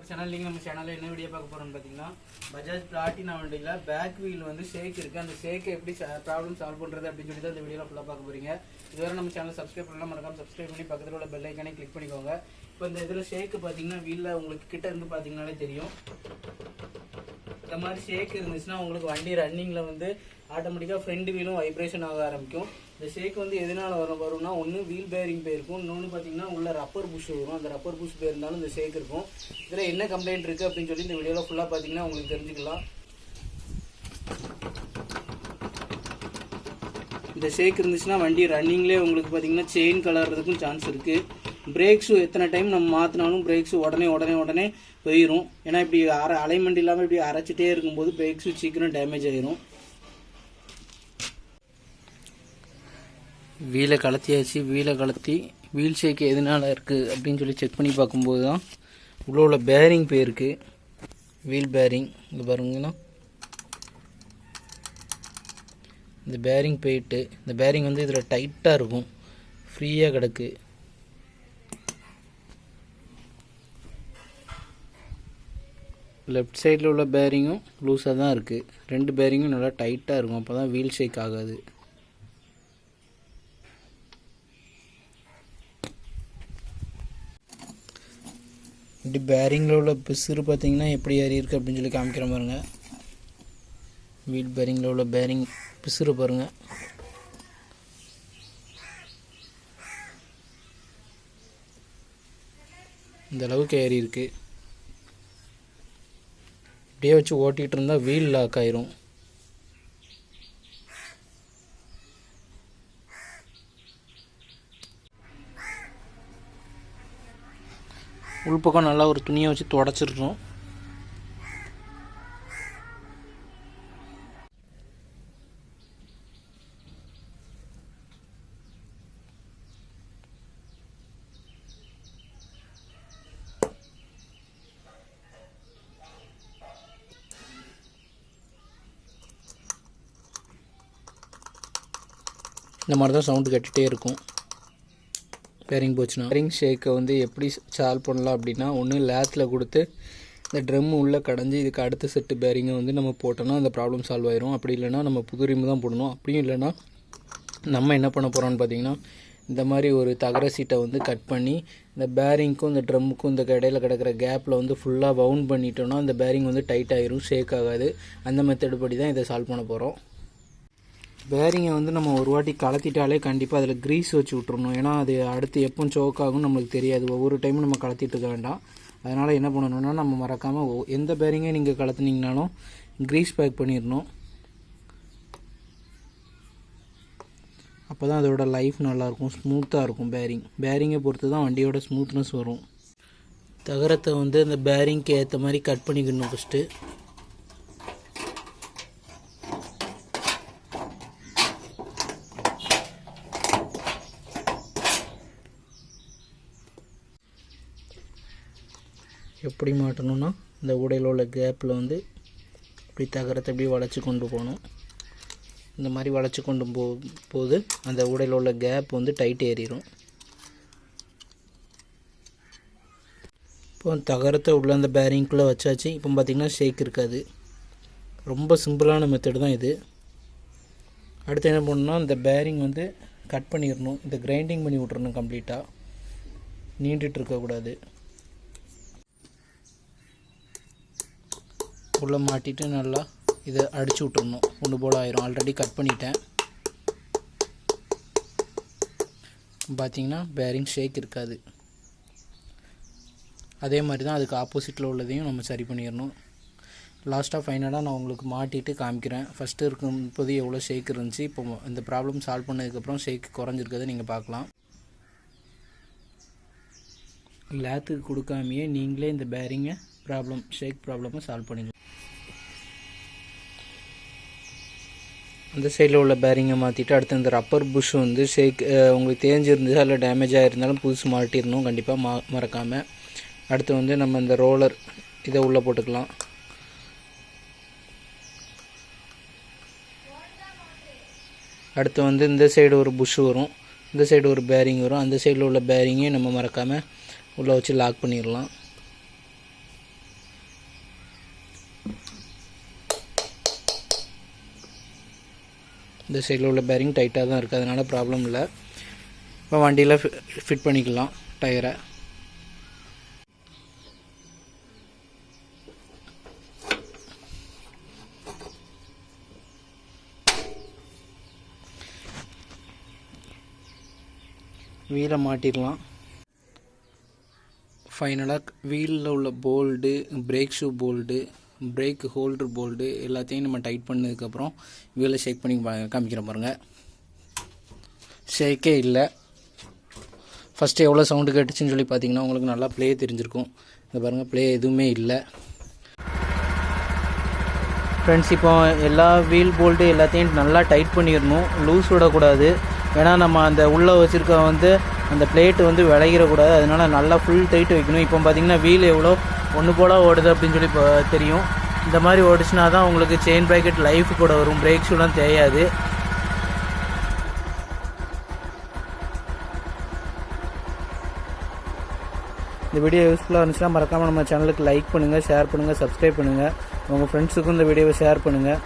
Channel நீங்கள் நம்ம சேனலில் என்ன வீடியோ பார்க்க போகிறோம்னு பார்த்தீங்கன்னா பஜாஜ் பிளாட்டினா வண்டியில் பேக் வீல் வந்து ஷேக் இருக்குது. அந்த ஷேக்கை எப்படி ப்ராப்ளம் சால்வ் பண்ணுறது அப்படின்னு சொல்லி தான் இந்த வீடியோவில் ஃபுல்லாக பார்க்க போகிறீங்க. இதுவரை நம்ம சேனல் சப்ஸ்கிரைப் பண்ணலாம், மறக்காம சப்ஸ்கிரைப் பண்ணி பக்கத்தில் உள்ள பெல் ஐக்கானே கிளிக் பண்ணிக்கோங்க. இப்போ இந்த இதில் ஷேக்கு பார்த்தீங்கன்னா வீலில் உங்களுக்கு கிட்ட இருந்து பார்த்தீங்கன்னாலே தெரியும். இந்த மாதிரி ஷேக் இருந்துச்சுன்னா உங்களுக்கு வண்டி ரன்னிங்கில் வந்து ஆட்டோமேட்டிக்காக ஃப்ரண்ட் வீலும் வைப்ரேஷன் ஆக ஆரம்பிக்கும். இந்த ஷேக் வந்து எதனால் வரும்னா ஒன்று வீல் பேரிங் போயிருக்கும், இன்னொன்று பார்த்தீங்கன்னா உள்ள ரப்பர் புஷ் வரும். அந்த ரப்பர் புஷ் போயிருந்தாலும் இந்த ஷேக் இருக்கும். இதில் என்ன கம்ப்ளைண்ட் இருக்குது அப்படின்னு சொல்லி இந்த வீடியோவில் ஃபுல்லாக பார்த்தீங்கன்னா உங்களுக்கு தெரிஞ்சுக்கலாம். இந்த ஷேக் இருந்துச்சுன்னா வண்டி ரன்னிங்லேயே உங்களுக்கு பார்த்தீங்கன்னா செயின் கலர்றதுக்கும் சான்ஸ் இருக்குது. பிரேக்ஸும் எத்தனை டைம் நம்ம மாற்றினாலும் பிரேக்ஸும் உடனே போயிடும். ஏன்னா இப்படி அலைன்மெண்ட் இல்லாமல் இப்படி அரைச்சிட்டே இருக்கும்போது பிரேக்ஸும் சீக்கிரம் டேமேஜ் ஆகிரும். வீலை கலத்தியாச்சு. வீலை கலத்தி வீல் ஷேக் எதனால இருக்குது அப்படின்னு சொல்லி செக் பண்ணி பார்க்கும்போது தான் உள்ள பேரிங் போயிருக்கு. வீல் பேரிங் இங்கே பாருங்கன்னா இந்த பேரிங் போயிட்டு இந்த பேரிங் வந்து இதில் டைட்டாக இருக்கும், ஃப்ரீயாக கிடக்கு. லெஃப்ட் சைடில் உள்ள பேரிங்கும் லூஸாக தான் இருக்குது. ரெண்டு பேரிங்கும் நல்லா டைட்டாக இருக்கும், அப்போ தான் வீல் ஷேக் ஆகாது. இப்படி பேரிங்கில் உள்ள பிசுறு பார்த்தீங்கன்னா எப்படி ஏறி இருக்குது அப்படின்னு சொல்லி காமிக்கிற பாருங்க. வீல் பேரிங்கில் உள்ள பேரிங் பிசுறு பாருங்கள். இந்த அளவுக்கு ஏறி இருக்குது. இப்படியே வச்சு ஓட்டிகிட்டு இருந்தால் வீல் லாக் ஆயிரும். உள்பக்கம் நல்லா ஒரு துணியை வச்சு தொடச்சிருக்கோம். இந்த மாதிரி தான் சவுண்டு கட்டிகிட்டே இருக்கும் பேரிங் போச்சுன்னா. பேரிங் ஷேக்கை வந்து எப்படி சால்வ் பண்ணலாம் அப்படின்னா, ஒன்று லேத்தில் கொடுத்து இந்த ட்ரம்மு உள்ளே கடைஞ்சி இதுக்கு அடுத்த செட்டு பேரிங்கை வந்து நம்ம போட்டோன்னா அந்த ப்ராப்ளம் சால்வ் ஆயிரும். அப்படி இல்லைனா நம்ம புது ரிம் தான் போடணும். அப்படியும் இல்லைனா நம்ம என்ன பண்ண போகிறோம்னு பார்த்தீங்கன்னா, இந்த மாதிரி ஒரு தகர சீட்டை வந்து கட் பண்ணி இந்த பேரிங்க்கும் இந்த ட்ரம்முக்கும் இந்த இடையில கிடக்கிற கேப்பில் வந்து ஃபுல்லாக பவுண்ட் பண்ணிட்டோன்னா அந்த பேரிங் வந்து டைட் ஆகிரும், ஷேக் ஆகாது. அந்த மெத்தடு படி தான் இதை சால்வ் பண்ண போகிறோம். பேரிங்கை வந்து நம்ம ஒரு வாட்டி கலத்திட்டாலே கண்டிப்பாக அதில் க்ரீஸ் வச்சு விட்றணும். ஏன்னா அது அடுத்து எப்போ சோக் ஆகும் நம்மளுக்கு தெரியாது. ஒவ்வொரு டைமும் நம்ம கலத்திட்டு இருக்க வேண்டாம். அதனால் என்ன பண்ணணும்னா, நம்ம மறக்காமல் எந்த பேரிங்கை நீங்கள் கலத்துனீங்கனாலும் க்ரீஸ் பேக் பண்ணிடணும். அப்போ தான் அதோட லைஃப் நல்லாயிருக்கும், ஸ்மூத்தாக இருக்கும். பேரிங்கை பொறுத்து தான் வண்டியோட ஸ்மூத்னஸ் வரும். தகரத்தை வந்து அந்த பேரிங்க்கு ஏற்ற மாதிரி கட் பண்ணிக்கணும் ஃபஸ்ட்டு. எப்படி மாட்டணும்னா, இந்த உடையில் உள்ள கேப்பில் வந்து இப்படி தகரத்தை இப்படி வளைச்சி கொண்டு போகணும். இந்த மாதிரி வளைச்சி கொண்டு போது அந்த உடையில் உள்ள கேப் வந்து டைட் ஏறிடும். இப்போ தகரத்தை உள்ள அந்த பேரிங்குள்ளே வச்சாச்சு. இப்போ பார்த்திங்கன்னா ஷேக் இருக்காது. ரொம்ப சிம்பிளான மெத்தட் தான் இது. அடுத்து என்ன பண்ணணும்னா, இந்த பேரிங் வந்து கட் பண்ணிடணும். இந்த கிரைண்டிங் பண்ணி விட்றணும் கம்ப்ளீட்டாக, நீண்டுட்டு இருக்கக்கூடாது. உள்ளே மாட்டிட்டு நல்லா இதை அடித்து விட்டுறணும். ஒன்று போல் ஆயிரும். ஆல்ரெடி கட் பண்ணிட்டேன். பார்த்தீங்கன்னா பேரிங் ஷேக் இருக்காது. அதே மாதிரி தான் அதுக்கு ஆப்போசிட்டில் உள்ளதையும் நம்ம சரி பண்ணிடணும். லாஸ்ட்டாக ஃபைனலாக நான் உங்களுக்கு மாட்டிட்டு காமிக்கிறேன். ஃபஸ்ட்டு இருக்கும்போது எவ்வளோ ஷேக் இருந்துச்சு, இப்போ இந்த ப்ராப்ளம் சால்வ் பண்ணதுக்கப்புறம் ஷேக் குறைஞ்சிருக்கிறத நீங்கள் பார்க்கலாம். லேத்துக்கு கொடுக்காமையே நீங்களே இந்த பேரிங்கை ஷேக் ப்ராப்ளமை சால்வ் பண்ணிடலாம். அந்த சைடில் உள்ள பேரிங்கை மாற்றிட்டு அடுத்து இந்த ரப்பர் புஷ் வந்து ஷேக் உங்களுக்கு தேஞ்சிருந்துச்சா இல்லை டேமேஜ் ஆகிருந்தாலும் புதுசு மாட்டிடணும் கண்டிப்பாக, மறக்காமல். அடுத்து வந்து நம்ம இந்த ரோலர் இதை உள்ளே போட்டுக்கலாம். அடுத்து வந்து இந்த சைடு ஒரு புஷ் வரும், இந்த சைடு ஒரு பேரிங் வரும். அந்த சைடில் உள்ள பேரிங்கையும் நம்ம மறக்காமல் உள்ளே வச்சு லாக் பண்ணிடலாம். இந்த சைடில் உள்ள பேரிங் டைட்டாக தான் இருக்குது, அதனால் ப்ராப்ளம் இல்லை. இப்போ வண்டியில் ஃபிட் பண்ணிக்கலாம் டயரை. வீலை மாட்டிடலாம். ஃபைனலாக வீலில் உள்ள bolt, brake shoe bolt, brake holder bolt எல்லாத்தையும் நம்ம டைட் பண்ணதுக்கப்புறம் வீலை ஷேக் பண்ணி காமிக்கிறேன் பாருங்கள். ஷேக்கே இல்லை. ஃபஸ்ட்டு எவ்வளோ சவுண்டு கேட்டுச்சுன்னு சொல்லி பார்த்தீங்கன்னா உங்களுக்கு நல்லா ப்ளே தெரிஞ்சிருக்கும். இந்த பாருங்கள், ப்ளே எதுவுமே இல்லை. ஃப்ரெண்ட்ஸ், இப்போ எல்லா வீல் போல்டு எல்லாத்தையும் நல்லா டைட் பண்ணிடணும், லூஸ் விடக்கூடாது. ஏன்னா நம்ம அந்த உள்ளே வச்சுருக்க அந்த பிளேட்டு விளையிடக்கூடாது. அதனால் நல்லா ஃபுல் டைட் வைக்கணும். இப்போ பார்த்திங்கன்னா வீல் எவ்வளோ ஒன்று போல் ஓடுது அப்படின்னு சொல்லி தெரியும். இந்த மாதிரி ஓடிச்சுனா தான் உங்களுக்கு செயின் ப்ராக்கெட் லைஃப் கூட வரும், பிரேக் ஷூலாம் தேயாது. இந்த வீடியோ யூஸ்ஃபுல்லாக இருந்துச்சுன்னா மறக்காமல் நம்ம சேனலுக்கு லைக் பண்ணுங்கள், ஷேர் பண்ணுங்கள், சப்ஸ்கிரைப் பண்ணுங்கள். உங்கள் ஃப்ரெண்ட்ஸுக்கும் இந்த வீடியோவை ஷேர் பண்ணுங்கள்.